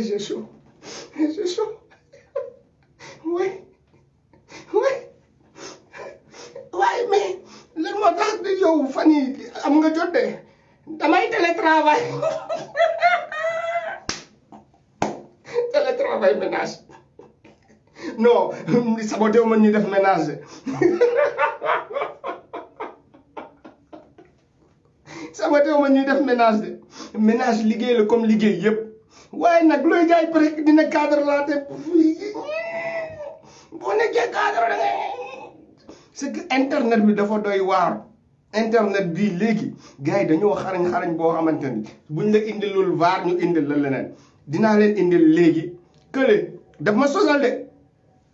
j'ai chaud. Oui. waaye mais lan moo tax yow fan yi am nga jot de damay télétravail ménage non saboté wu ma ñuy def ménage saboté wu ma ñuy def ménage de ménage liggéey la comme liggéey yëpp waaye nag looy jaay peut dina cadre laa te boo nekkee cadre da ngay c'est que internet bi dafa doy waar internet bii léegi gars yi dañoo xarañ boo xamante ni buñ la indilul vaar ñu indil la leneen dinaa leen indil léegi kële daf ma sosal de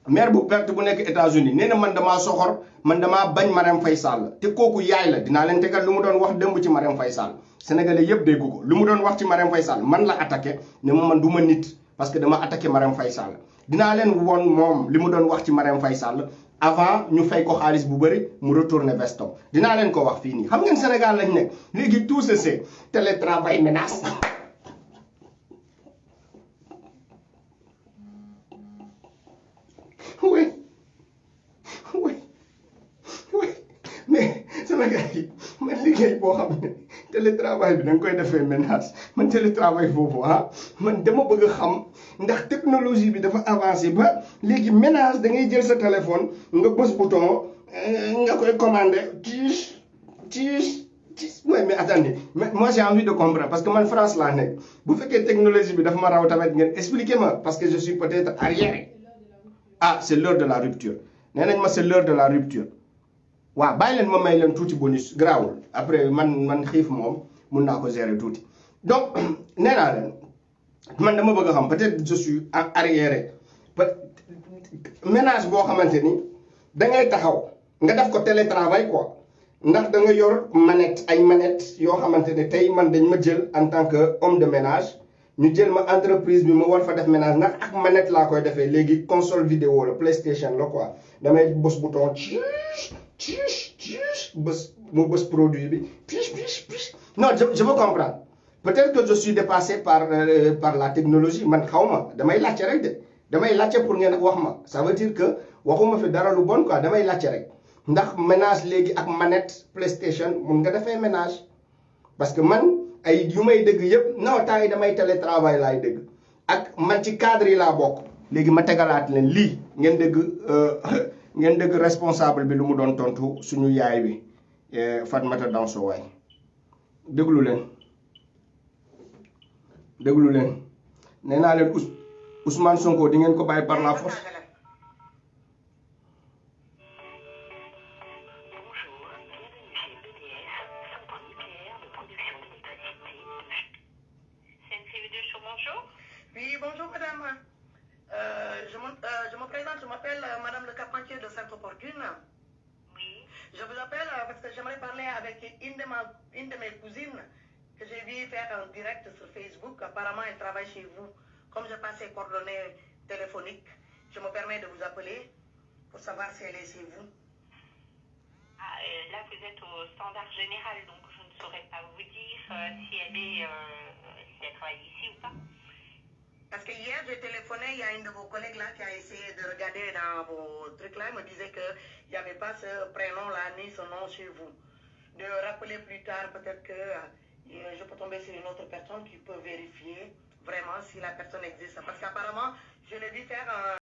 maire bu perte bu nekk États-Unis nee na man damaa soxor man damaa bañ Marème Faye Sall te kooku yaay la dinaa leen tegal lu mu doon wax démb ci Marème Faye Sall sénégalais yëpp dégg ko lu mu doon wax ci Marème Faye Sall man la attaqué ne ma man du ma nit parce que dama attaqué Marème Faye Sall dinaa leen woon moom li mu doon wax ci Marème Faye Sall avant ñu fay ko xaalis bu bëri mu retourner vestom dinaa leen ko wax fii nii xam ngeen Sénégal lañ nekk léegi tout ce c'est télétravail menace oui mais sama gars yi man liggéey boo xam ne télétravail bi da nga koy defee menace man télétravail boobu man dama bëgg a xam ndax technologie bi dafa avancé ba léegi menace da ngay jël sa téléphone nga bës bouton nga koy commandé ouais mais attendez moi j'ai envie de comprendre parce que man France laa nekk bu fekkee technologie bi dafa ma raw tamit ngeen expliquez-moi parce que je suis peut-être arriéré. Ah c'est l'heure de la rupture nee nañ ma c'est l'heure de la rupture waaw bàyyi leen ma may leen tuuti bonus garaawul après man xiif moom mun naa ko gérer tuuti donc nee naa leen man dama bëgg a xam peut-être je suis arriéré ménage boo xamante ni da ngay taxaw nga def ko télétravail quoi ndax da nga yor manette ay manette yoo xamante ne tey man dañ ma jël en tant que homme de ménage ñu jël ma entreprise bi ma war fa def ménage ndax ak manette laa koy defee léegi console vidéo la PlayStation la quoi damay bës bouton bës mu bës produit bi non je veux comprendre peut-être que je suis dépassé par la technologie man xaw ma damay laajte rek de damay laajte pour ngeen wax ma ça veut dire que waxuma fi dara lu bon quoi damay laajte rek ndax ménage léegi ak manette PlayStation mun nga defee ménage parce que man ay yu may dëgg yëpp non temps yi damay télétravail laay dëgg ak man ci cadre yi laa bokk léegi ma tegalaat leen lii ngeen dëgg responsable bi lu mu doon tontu suñu yaay bi Fatmata Danso waay déglu leen nee naa leen Ousmane Sonko di ngeen ko bàyyi par la force. Oui, bonjour madame. Je me présente, je m'appelle madame le Carpentier de Sainte-Opportune. Oui. Je vous appelle parce que j'aimerais parler avec une de mes cousines que j'ai vu faire un direct sur Facebook. Apparemment, elle travaille chez vous. Comme je passe ses coordonnées téléphoniques, je me permets de vous appeler pour savoir si elle est chez vous. Ah, là, vous êtes au standard général, donc je ne saurais pas vous dire si elle travaille ici ou pas. Parce que hier, j'ai téléphoné, il y a une de vos collègues là qui a essayé de regarder dans vos trucs là, elle me disait qu'il n'y avait pas ce prénom-là, ni ce nom chez vous. De rappeler plus tard, peut-être que je peux tomber sur une autre personne qui peut vérifier vraiment si la personne existe. Parce qu'apparemment, je l'ai vu faire un...